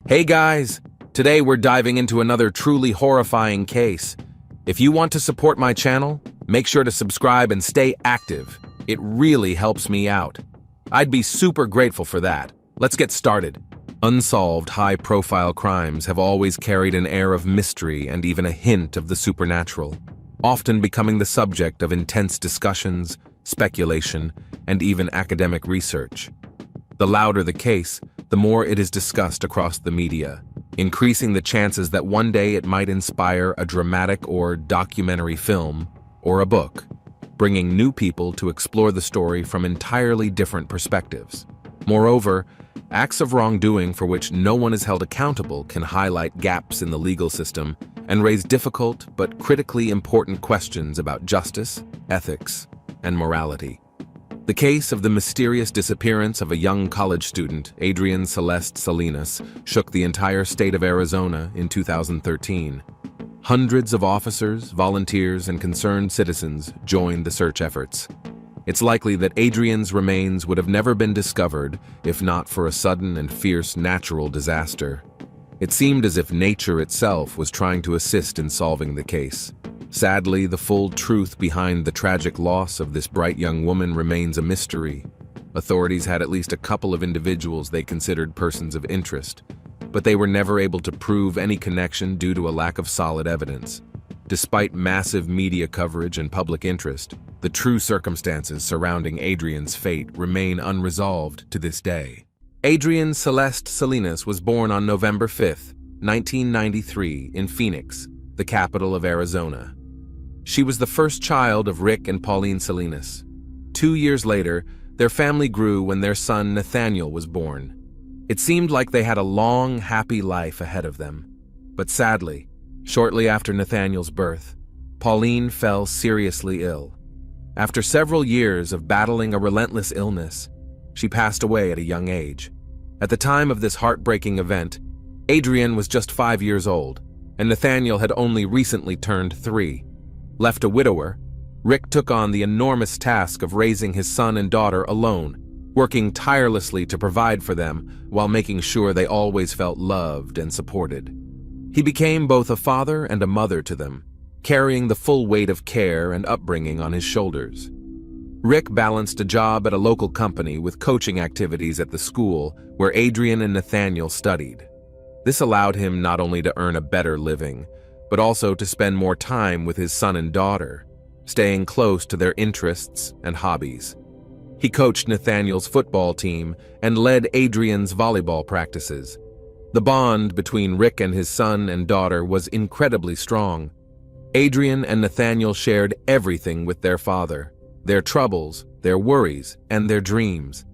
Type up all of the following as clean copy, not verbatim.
Hey guys! Today we're diving into another truly horrifying case. If you want to support my channel, make sure to subscribe and stay active. It really helps me out. I'd be super grateful for that. Let's get started. Unsolved, high-profile crimes have always carried an air of mystery and even a hint of the supernatural, often becoming the subject of intense discussions, speculation, and even academic research. The louder the case, the more it is discussed across the media, increasing the chances that one day it might inspire a dramatic or documentary film or a book, bringing new people to explore the story from entirely different perspectives. Moreover, acts of wrongdoing for which no one is held accountable can highlight gaps in the legal system and raise difficult but critically important questions about justice, ethics, and morality. The case of the mysterious disappearance of a young college student, Adrian Celeste Salinas, shook the entire state of Arizona in 2013. Hundreds of officers, volunteers, and concerned citizens joined the search efforts. It's likely that Adrian's remains would have never been discovered if not for a sudden and fierce natural disaster. It seemed as if nature itself was trying to assist in solving the case. Sadly, the full truth behind the tragic loss of this bright young woman remains a mystery. Authorities had at least a couple of individuals they considered persons of interest, but they were never able to prove any connection due to a lack of solid evidence. Despite massive media coverage and public interest, the true circumstances surrounding Adrian's fate remain unresolved to this day. Adrian Celeste Salinas was born on November 5, 1993, in Phoenix, the capital of Arizona. She was the first child of Rick and Pauline Salinas. 2 years later, their family grew when their son Nathaniel was born. It seemed like they had a long, happy life ahead of them. But sadly, shortly after Nathaniel's birth, Pauline fell seriously ill. After several years of battling a relentless illness, she passed away at a young age. At the time of this heartbreaking event, Adrian was just 5 years old, and Nathaniel had only recently turned 3. Left a widower, Rick took on the enormous task of raising his son and daughter alone, working tirelessly to provide for them while making sure they always felt loved and supported. He became both a father and a mother to them, carrying the full weight of care and upbringing on his shoulders. Rick balanced a job at a local company with coaching activities at the school where Adrian and Nathaniel studied. This allowed him not only to earn a better living, but also to spend more time with his son and daughter, staying close to their interests and hobbies. He coached Nathaniel's football team and led Adrian's volleyball practices. The bond between Rick and his son and daughter was incredibly strong. Adrian and Nathaniel shared everything with their father, their troubles, their worries, and their dreams.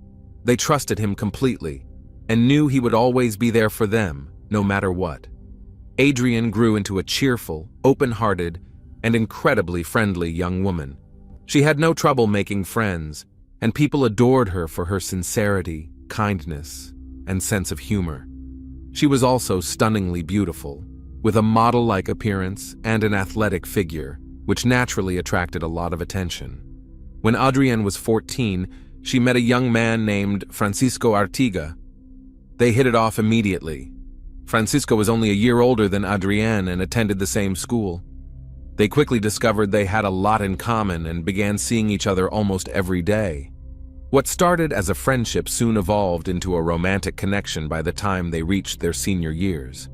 They trusted him completely and knew he would always be there for them, no matter what. Adrian grew into a cheerful, open-hearted, and incredibly friendly young woman. She had no trouble making friends, and people adored her for her sincerity, kindness, and sense of humor. She was also stunningly beautiful, with a model-like appearance and an athletic figure, which naturally attracted a lot of attention. When Adrian was 14, she met a young man named Francisco Artiga. They hit it off immediately. Francisco was only a year older than Adrienne and attended the same school. They quickly discovered they had a lot in common and began seeing each other almost every day. What started as a friendship soon evolved into a romantic connection by the time they reached their senior years.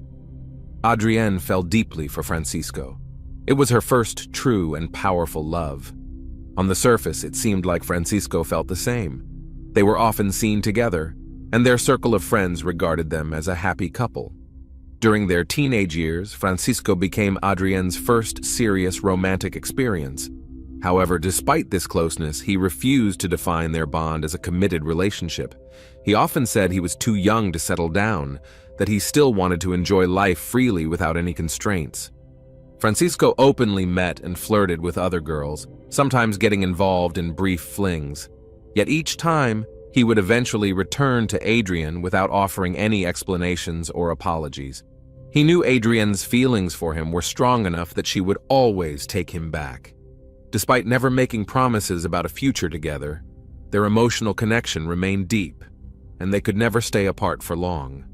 Adrienne fell deeply for Francisco. It was her first true and powerful love. On the surface, it seemed like Francisco felt the same. They were often seen together, and their circle of friends regarded them as a happy couple. During their teenage years, Francisco became Adrienne's first serious romantic experience. However, despite this closeness, he refused to define their bond as a committed relationship. He often said he was too young to settle down, that he still wanted to enjoy life freely without any constraints. Francisco openly met and flirted with other girls, sometimes getting involved in brief flings. Yet each time, he would eventually return to Adrienne without offering any explanations or apologies. He knew Adrienne's feelings for him were strong enough that she would always take him back. Despite never making promises about a future together, their emotional connection remained deep, and they could never stay apart for long.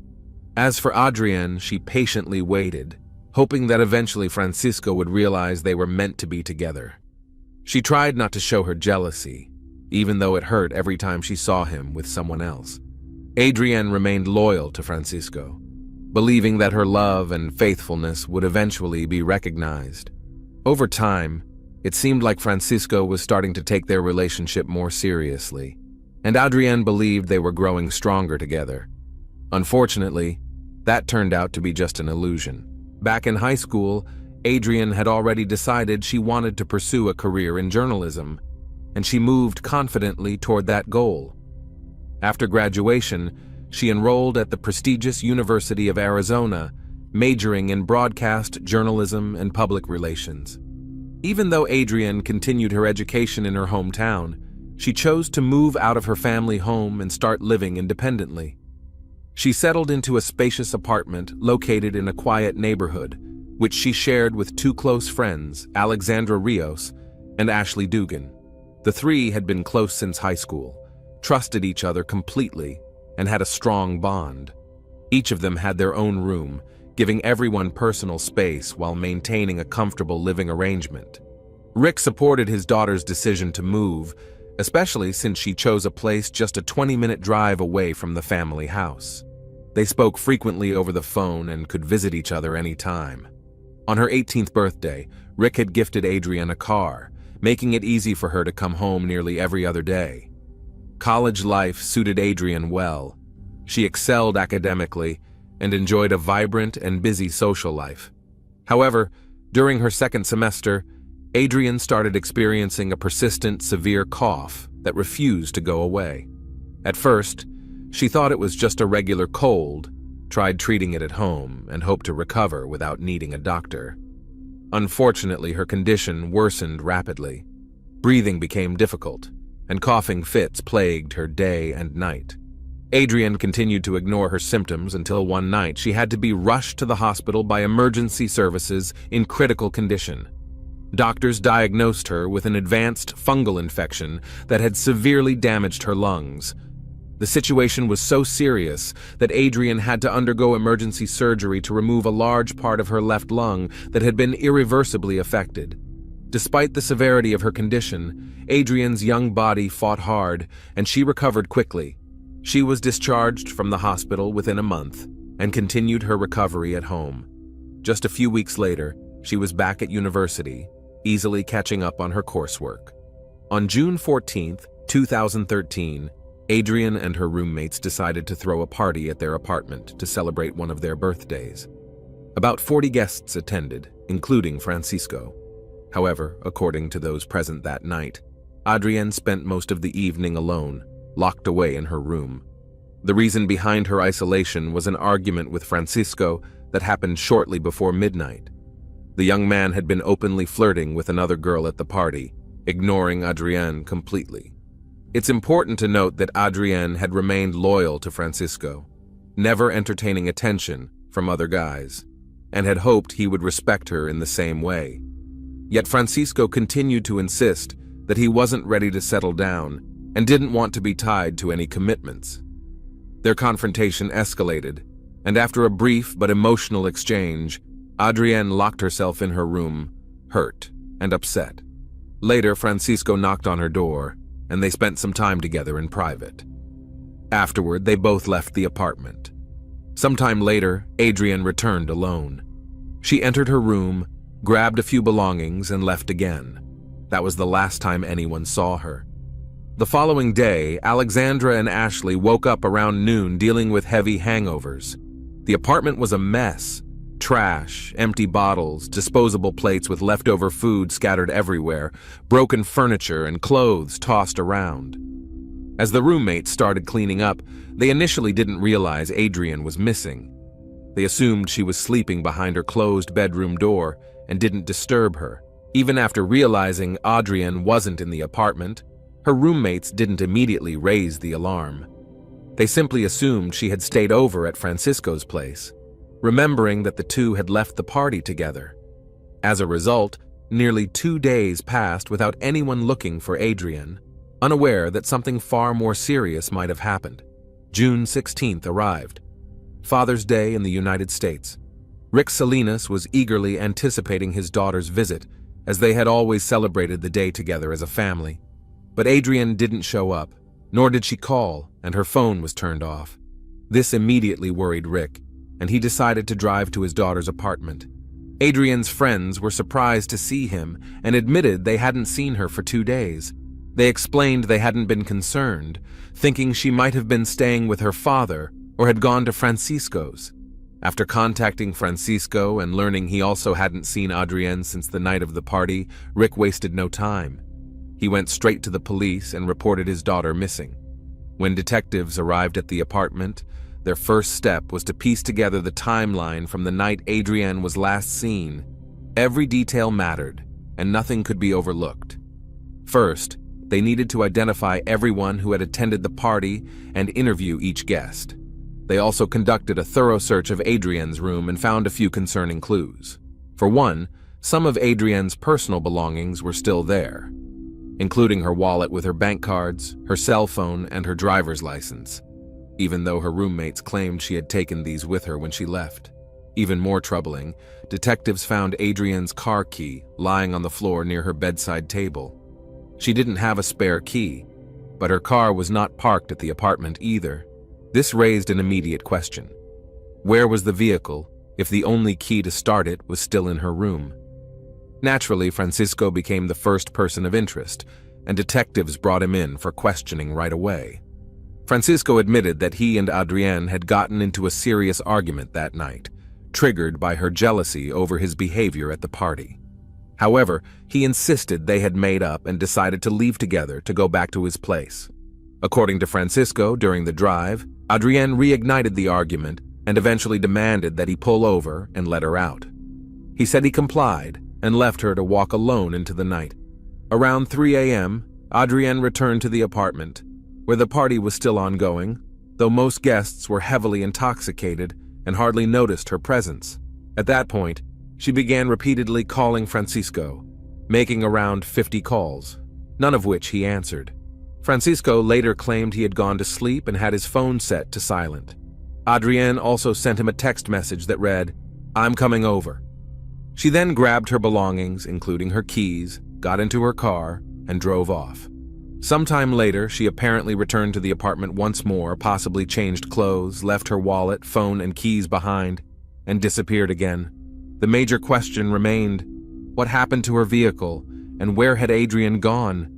As for Adrienne, she patiently waited, hoping that eventually Francisco would realize they were meant to be together. She tried not to show her jealousy, even though it hurt every time she saw him with someone else. Adrienne remained loyal to Francisco, believing that her love and faithfulness would eventually be recognized. Over time, it seemed like Francisco was starting to take their relationship more seriously, and Adrienne believed they were growing stronger together. Unfortunately, that turned out to be just an illusion. Back in high school, Adrienne had already decided she wanted to pursue a career in journalism, and she moved confidently toward that goal. After graduation, she enrolled at the prestigious University of Arizona, majoring in broadcast journalism and public relations. Even though Adrienne continued her education in her hometown, she chose to move out of her family home and start living independently. She settled into a spacious apartment located in a quiet neighborhood, which she shared with two close friends, Alexandra Rios and Ashley Dugan. The three had been close since high school, trusted each other completely, and had a strong bond. Each of them had their own room, giving everyone personal space while maintaining a comfortable living arrangement. Rick supported his daughter's decision to move, especially since she chose a place just a 20-minute drive away from the family house. They spoke frequently over the phone and could visit each other anytime. On her 18th birthday, Rick had gifted Adrienne a car, making it easy for her to come home nearly every other day. College life suited Adrienne well. She excelled academically and enjoyed a vibrant and busy social life. However, during her second semester, Adrienne started experiencing a persistent, severe cough that refused to go away. At first, she thought it was just a regular cold, tried treating it at home, and hoped to recover without needing a doctor. Unfortunately, her condition worsened rapidly. Breathing became difficult, and coughing fits plagued her day and night. Adrienne continued to ignore her symptoms until one night she had to be rushed to the hospital by emergency services in critical condition. Doctors diagnosed her with an advanced fungal infection that had severely damaged her lungs. The situation was so serious that Adrienne had to undergo emergency surgery to remove a large part of her left lung that had been irreversibly affected. Despite the severity of her condition, Adrienne's young body fought hard, and she recovered quickly. She was discharged from the hospital within a month and continued her recovery at home. Just a few weeks later, she was back at university, easily catching up on her coursework. On June 14, 2013, Adrienne and her roommates decided to throw a party at their apartment to celebrate one of their birthdays. About 40 guests attended, including Francisco. However, according to those present that night, Adrienne spent most of the evening alone, locked away in her room. The reason behind her isolation was an argument with Francisco that happened shortly before midnight. The young man had been openly flirting with another girl at the party, ignoring Adrienne completely. It's important to note that Adrienne had remained loyal to Francisco, never entertaining attention from other guys, and had hoped he would respect her in the same way. Yet Francisco continued to insist that he wasn't ready to settle down and didn't want to be tied to any commitments. Their confrontation escalated, and after a brief but emotional exchange, Adrienne locked herself in her room, hurt and upset. Later, Francisco knocked on her door, and they spent some time together in private. Afterward, they both left the apartment. Sometime later, Adrienne returned alone. She entered her room, grabbed a few belongings, and left again. That was the last time anyone saw her. The following day, Alexandra and Ashley woke up around noon dealing with heavy hangovers. The apartment was a mess. Trash, empty bottles, disposable plates with leftover food scattered everywhere, broken furniture and clothes tossed around. As the roommates started cleaning up, they initially didn't realize Adrienne was missing. They assumed she was sleeping behind her closed bedroom door and didn't disturb her. Even after realizing Adrienne wasn't in the apartment, her roommates didn't immediately raise the alarm. They simply assumed she had stayed over at Francisco's place, remembering that the two had left the party together. As a result, nearly 2 days passed without anyone looking for Adrienne, unaware that something far more serious might have happened. June 16th arrived. Father's Day in the United States. Rick Salinas was eagerly anticipating his daughter's visit, as they had always celebrated the day together as a family. But Adrienne didn't show up, nor did she call, and her phone was turned off. This immediately worried Rick, and he decided to drive to his daughter's apartment. Adrienne's friends were surprised to see him and admitted they hadn't seen her for 2 days. They explained they hadn't been concerned, thinking she might have been staying with her father or had gone to Francisco's. After contacting Francisco and learning he also hadn't seen Adrienne since the night of the party, Rick wasted no time. He went straight to the police and reported his daughter missing. When detectives arrived at the apartment, their first step was to piece together the timeline from the night Adrienne was last seen. Every detail mattered, and nothing could be overlooked. First, they needed to identify everyone who had attended the party and interview each guest. They also conducted a thorough search of Adrienne's room and found a few concerning clues. For one, some of Adrienne's personal belongings were still there, including her wallet with her bank cards, her cell phone, and her driver's license, even though her roommates claimed she had taken these with her when she left. Even more troubling, detectives found Adrienne's car key lying on the floor near her bedside table. She didn't have a spare key, but her car was not parked at the apartment either. This raised an immediate question. Where was the vehicle if the only key to start it was still in her room? Naturally, Francisco became the first person of interest, and detectives brought him in for questioning right away. Francisco admitted that he and Adrienne had gotten into a serious argument that night, triggered by her jealousy over his behavior at the party. However, he insisted they had made up and decided to leave together to go back to his place. According to Francisco, during the drive, Adrienne reignited the argument and eventually demanded that he pull over and let her out. He said he complied and left her to walk alone into the night. Around 3 a.m., Adrienne returned to the apartment, where the party was still ongoing, though most guests were heavily intoxicated and hardly noticed her presence. At that point, she began repeatedly calling Francisco, making around 50 calls, none of which he answered. Francisco later claimed he had gone to sleep and had his phone set to silent. Adrienne also sent him a text message that read, "I'm coming over." She then grabbed her belongings, including her keys, got into her car, and drove off. Sometime later, she apparently returned to the apartment once more, possibly changed clothes, left her wallet, phone, and keys behind, and disappeared again. The major question remained, what happened to her vehicle, and where had Adrienne gone?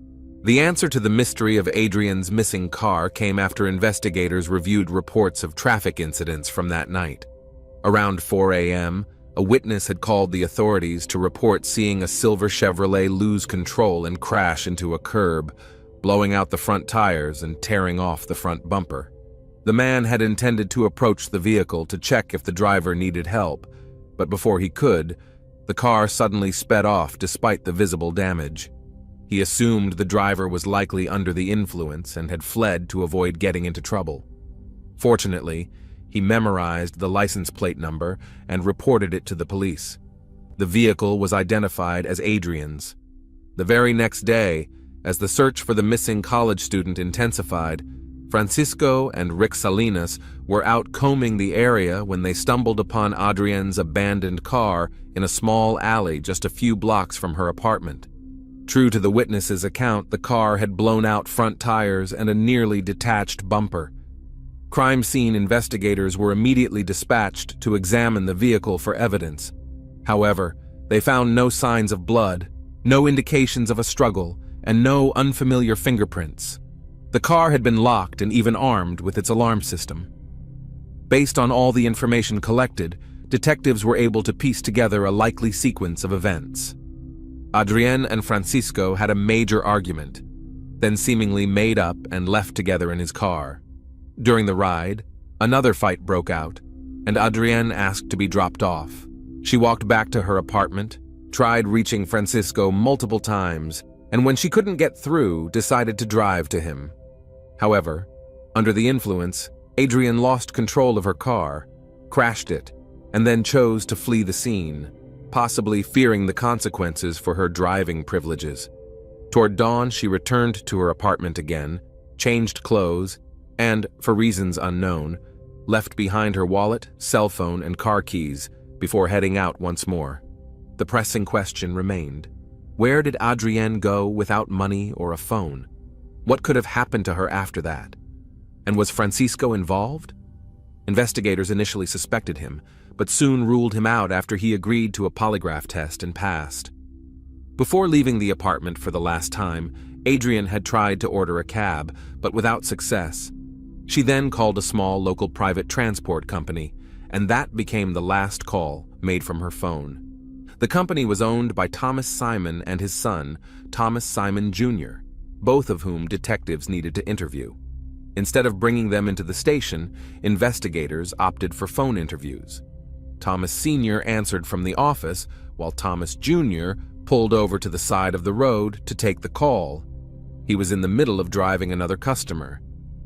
The answer to the mystery of Adrienne's missing car came after investigators reviewed reports of traffic incidents from that night. Around 4 a.m., a witness had called the authorities to report seeing a silver Chevrolet lose control and crash into a curb, blowing out the front tires and tearing off the front bumper. The man had intended to approach the vehicle to check if the driver needed help, but before he could, the car suddenly sped off despite the visible damage. He assumed the driver was likely under the influence and had fled to avoid getting into trouble. Fortunately, he memorized the license plate number and reported it to the police. The vehicle was identified as Adrienne's. The very next day, as the search for the missing college student intensified, Francisco and Rick Salinas were out combing the area when they stumbled upon Adrienne's abandoned car in a small alley just a few blocks from her apartment. True to the witness's account, the car had blown out front tires and a nearly detached bumper. Crime scene investigators were immediately dispatched to examine the vehicle for evidence. However, they found no signs of blood, no indications of a struggle, and no unfamiliar fingerprints. The car had been locked and even armed with its alarm system. Based on all the information collected, detectives were able to piece together a likely sequence of events. Adrienne and Francisco had a major argument, then seemingly made up and left together in his car. During the ride, another fight broke out, and Adrienne asked to be dropped off. She walked back to her apartment, tried reaching Francisco multiple times, and when she couldn't get through, decided to drive to him. However, under the influence, Adrienne lost control of her car, crashed it, and then chose to flee the scene, possibly fearing the consequences for her driving privileges. Toward dawn, she returned to her apartment again, changed clothes, and, for reasons unknown, left behind her wallet, cell phone, and car keys before heading out once more. The pressing question remained. Where did Adrienne go without money or a phone? What could have happened to her after that? And was Francisco involved? Investigators initially suspected him, but soon ruled him out after he agreed to a polygraph test and passed. Before leaving the apartment for the last time, Adrienne had tried to order a cab, but without success. She then called a small local private transport company, and that became the last call made from her phone. The company was owned by Thomas Simon and his son, Thomas Simon Jr., both of whom detectives needed to interview. Instead of bringing them into the station, investigators opted for phone interviews. Thomas Sr. answered from the office, while Thomas Jr. pulled over to the side of the road to take the call. He was in the middle of driving another customer.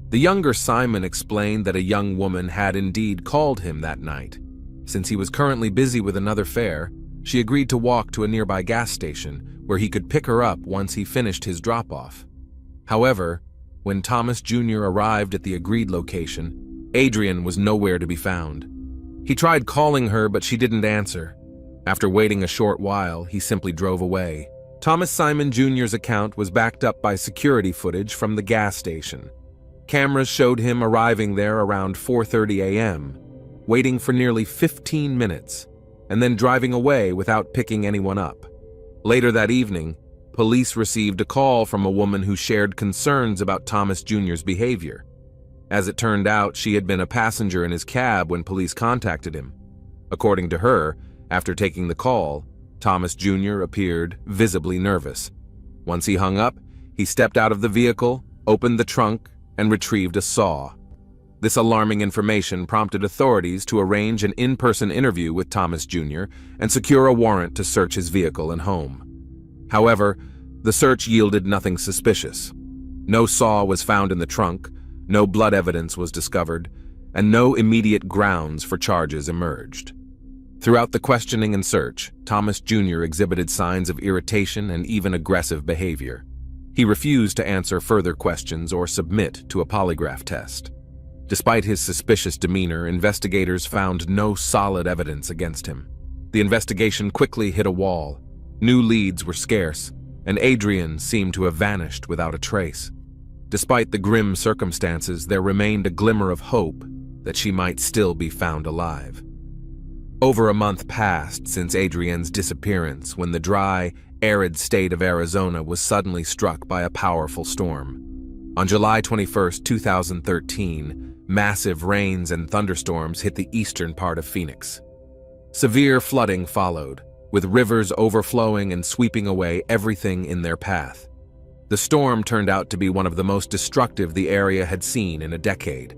The younger Simon explained that a young woman had indeed called him that night. Since he was currently busy with another fare, she agreed to walk to a nearby gas station where he could pick her up once he finished his drop-off. However, when Thomas Jr. arrived at the agreed location, Adrienne was nowhere to be found. He tried calling her, but she didn't answer. After waiting a short while, he simply drove away. Thomas Simon Jr.'s account was backed up by security footage from the gas station. Cameras showed him arriving there around 4:30 a.m., waiting for nearly 15 minutes, and then driving away without picking anyone up. Later that evening, police received a call from a woman who shared concerns about Thomas Jr.'s behavior. As it turned out, she had been a passenger in his cab when police contacted him. According to her, after taking the call, Thomas Jr. appeared visibly nervous. Once he hung up, he stepped out of the vehicle, opened the trunk, and retrieved a saw. This alarming information prompted authorities to arrange an in-person interview with Thomas Jr. and secure a warrant to search his vehicle and home. However, the search yielded nothing suspicious. No saw was found in the trunk, no blood evidence was discovered, and no immediate grounds for charges emerged. Throughout the questioning and search, Thomas Jr. exhibited signs of irritation and even aggressive behavior. He refused to answer further questions or submit to a polygraph test. Despite his suspicious demeanor, investigators found no solid evidence against him. The investigation quickly hit a wall. New leads were scarce, and Adrienne seemed to have vanished without a trace. Despite the grim circumstances, there remained a glimmer of hope that she might still be found alive. Over a month passed since Adrienne's disappearance when the dry, arid state of Arizona was suddenly struck by a powerful storm. On July 21, 2013, massive rains and thunderstorms hit the eastern part of Phoenix. Severe flooding followed, with rivers overflowing and sweeping away everything in their path. The storm turned out to be one of the most destructive the area had seen in a decade.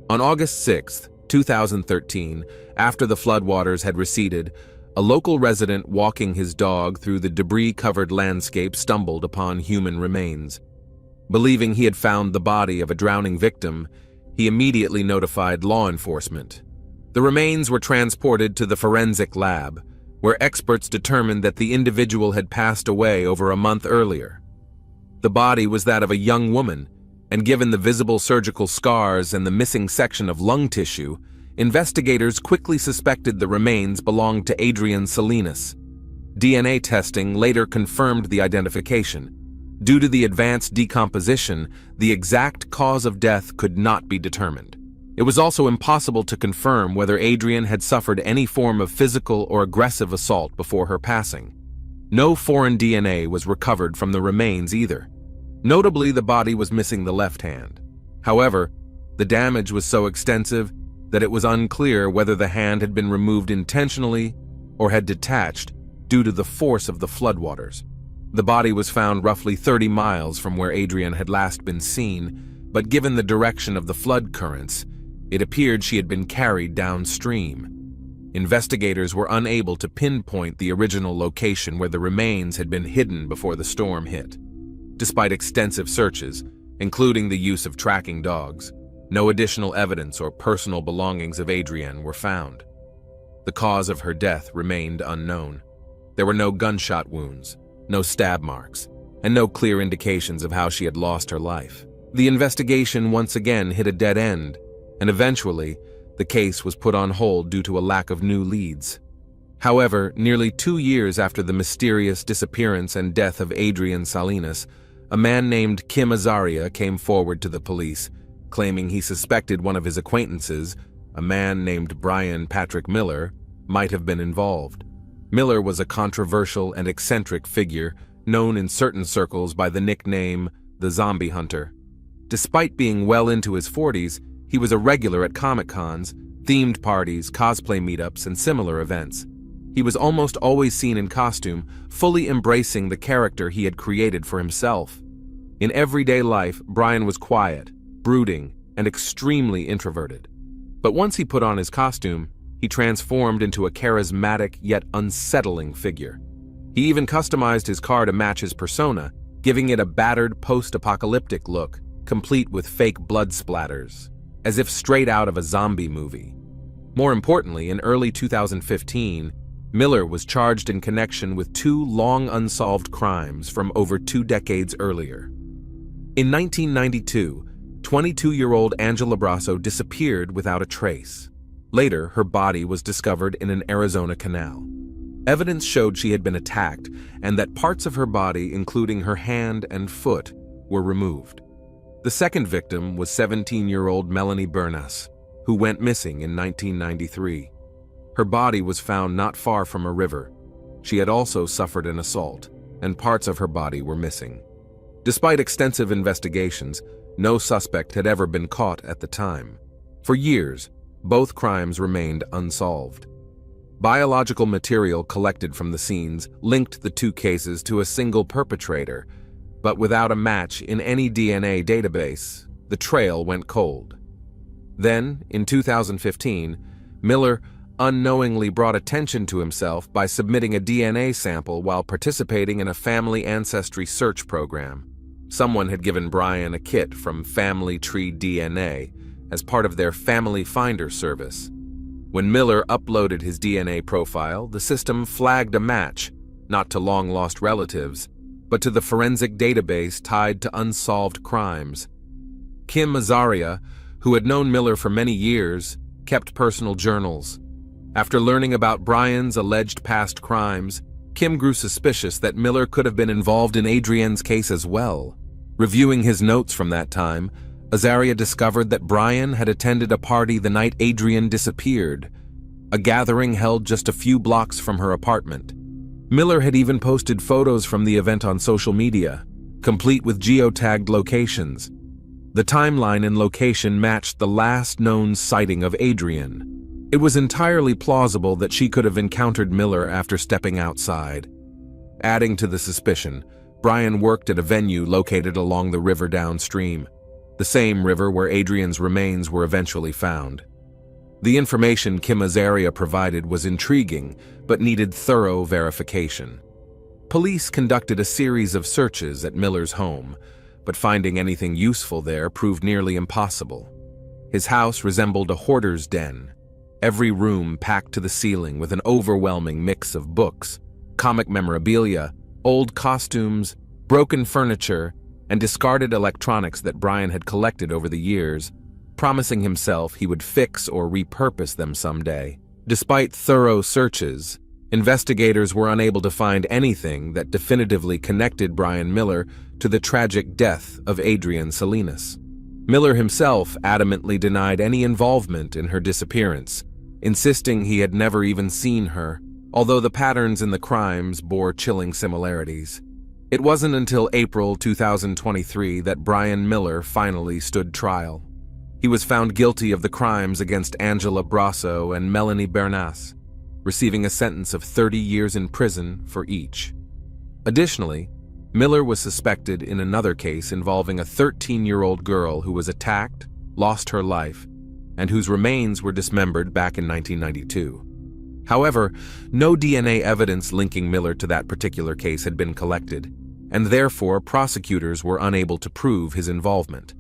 On August 6, 2013, after the floodwaters had receded, a local resident walking his dog through the debris-covered landscape stumbled upon human remains. Believing he had found the body of a drowning victim, he immediately notified law enforcement. The remains were transported to the forensic lab, where experts determined that the individual had passed away over a month earlier. The body was that of a young woman, and given the visible surgical scars and the missing section of lung tissue, investigators quickly suspected the remains belonged to Adrienne Salinas. DNA testing later confirmed the identification. Due to the advanced decomposition, the exact cause of death could not be determined. It was also impossible to confirm whether Adrienne had suffered any form of physical or aggressive assault before her passing. No foreign DNA was recovered from the remains either. Notably, the body was missing the left hand. However, the damage was so extensive that it was unclear whether the hand had been removed intentionally or had detached due to the force of the floodwaters. The body was found roughly 30 miles from where Adrienne had last been seen, but given the direction of the flood currents, it appeared she had been carried downstream. Investigators were unable to pinpoint the original location where the remains had been hidden before the storm hit. Despite extensive searches, including the use of tracking dogs, no additional evidence or personal belongings of Adrienne were found. The cause of her death remained unknown. There were no gunshot wounds, no stab marks, and no clear indications of how she had lost her life. The investigation once again hit a dead end, and eventually, The case was put on hold due to a lack of new leads. However, nearly 2 years after the mysterious disappearance and death of Adrian Salinas, a man named Kim Azaria came forward to the police, claiming he suspected one of his acquaintances, a man named Brian Patrick Miller, might have been involved. Miller was a controversial and eccentric figure, known in certain circles by the nickname the Zombie Hunter. Despite being well into his 40s, he was a regular at Comic-Cons, themed parties, cosplay meetups, and similar events. He was almost always seen in costume, fully embracing the character he had created for himself. In everyday life, Brian was quiet, brooding, and extremely introverted. But once he put on his costume, he transformed into a charismatic yet unsettling figure. He even customized his car to match his persona, giving it a battered post-apocalyptic look, complete with fake blood splatters, as if straight out of a zombie movie. More importantly, in early 2015, Miller was charged in connection with 2 long unsolved crimes from over 2 decades earlier. In 1992, 22-year-old Angela Brasso disappeared without a trace. Later, her body was discovered in an Arizona canal. Evidence showed she had been attacked and that parts of her body, including her hand and foot, were removed. The second victim was 17-year-old Melanie Bernas, who went missing in 1993. Her body was found not far from a river. She had also suffered an assault, and parts of her body were missing. Despite extensive investigations, no suspect had ever been caught at the time. For years, both crimes remained unsolved. Biological material collected from the scenes linked the 2 cases to a single perpetrator, but without a match in any DNA database, the trail went cold. Then, in 2015, Miller unknowingly brought attention to himself by submitting a DNA sample while participating in a family ancestry search program. Someone had given Brian a kit from Family Tree DNA as part of their Family Finder service. When Miller uploaded his DNA profile, the system flagged a match, not to long-lost relatives, but to the forensic database tied to unsolved crimes. Kim Azaria, who had known Miller for many years, kept personal journals. After learning about Brian's alleged past crimes, Kim grew suspicious that Miller could have been involved in Adrian's case as well. Reviewing his notes from that time, Azaria discovered that Brian had attended a party the night Adrian disappeared, a gathering held just a few blocks from her apartment. Miller had even posted photos from the event on social media, complete with geotagged locations. The timeline and location matched the last known sighting of Adrian. It was entirely plausible that she could have encountered Miller after stepping outside. Adding to the suspicion, Brian worked at a venue located along the river downstream, the same river where Adrian's remains were eventually found. The information Kim Azaria provided was intriguing, but needed thorough verification. Police conducted a series of searches at Miller's home, but finding anything useful there proved nearly impossible. His house resembled a hoarder's den, every room packed to the ceiling with an overwhelming mix of books, comic memorabilia, old costumes, broken furniture, and discarded electronics that Brian had collected over the years, promising himself he would fix or repurpose them someday. Despite thorough searches, investigators were unable to find anything that definitively connected Brian Miller to the tragic death of Adrian Salinas. Miller himself adamantly denied any involvement in her disappearance, insisting he had never even seen her, although the patterns in the crimes bore chilling similarities. It wasn't until April 2023 that Brian Miller finally stood trial. He was found guilty of the crimes against Angela Brasso and Melanie Bernas, receiving a sentence of 30 years in prison for each. Additionally, Miller was suspected in another case involving a 13-year-old girl who was attacked, lost her life, and whose remains were dismembered back in 1992. However, no DNA evidence linking Miller to that particular case had been collected, and therefore prosecutors were unable to prove his involvement.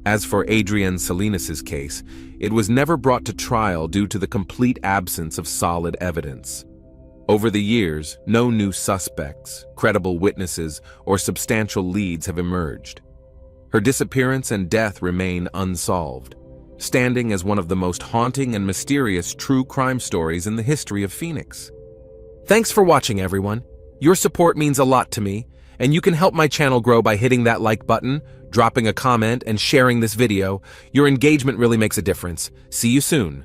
As for Adrian Salinas' case, it was never brought to trial due to the complete absence of solid evidence. Over the years, no new suspects, credible witnesses, or substantial leads have emerged. Her disappearance and death remain unsolved, standing as one of the most haunting and mysterious true crime stories in the history of Phoenix. Thanks for watching, everyone. Your support means a lot to me, and you can help my channel grow by hitting that like button, dropping a comment, and sharing this video. Your engagement really makes a difference. See you soon.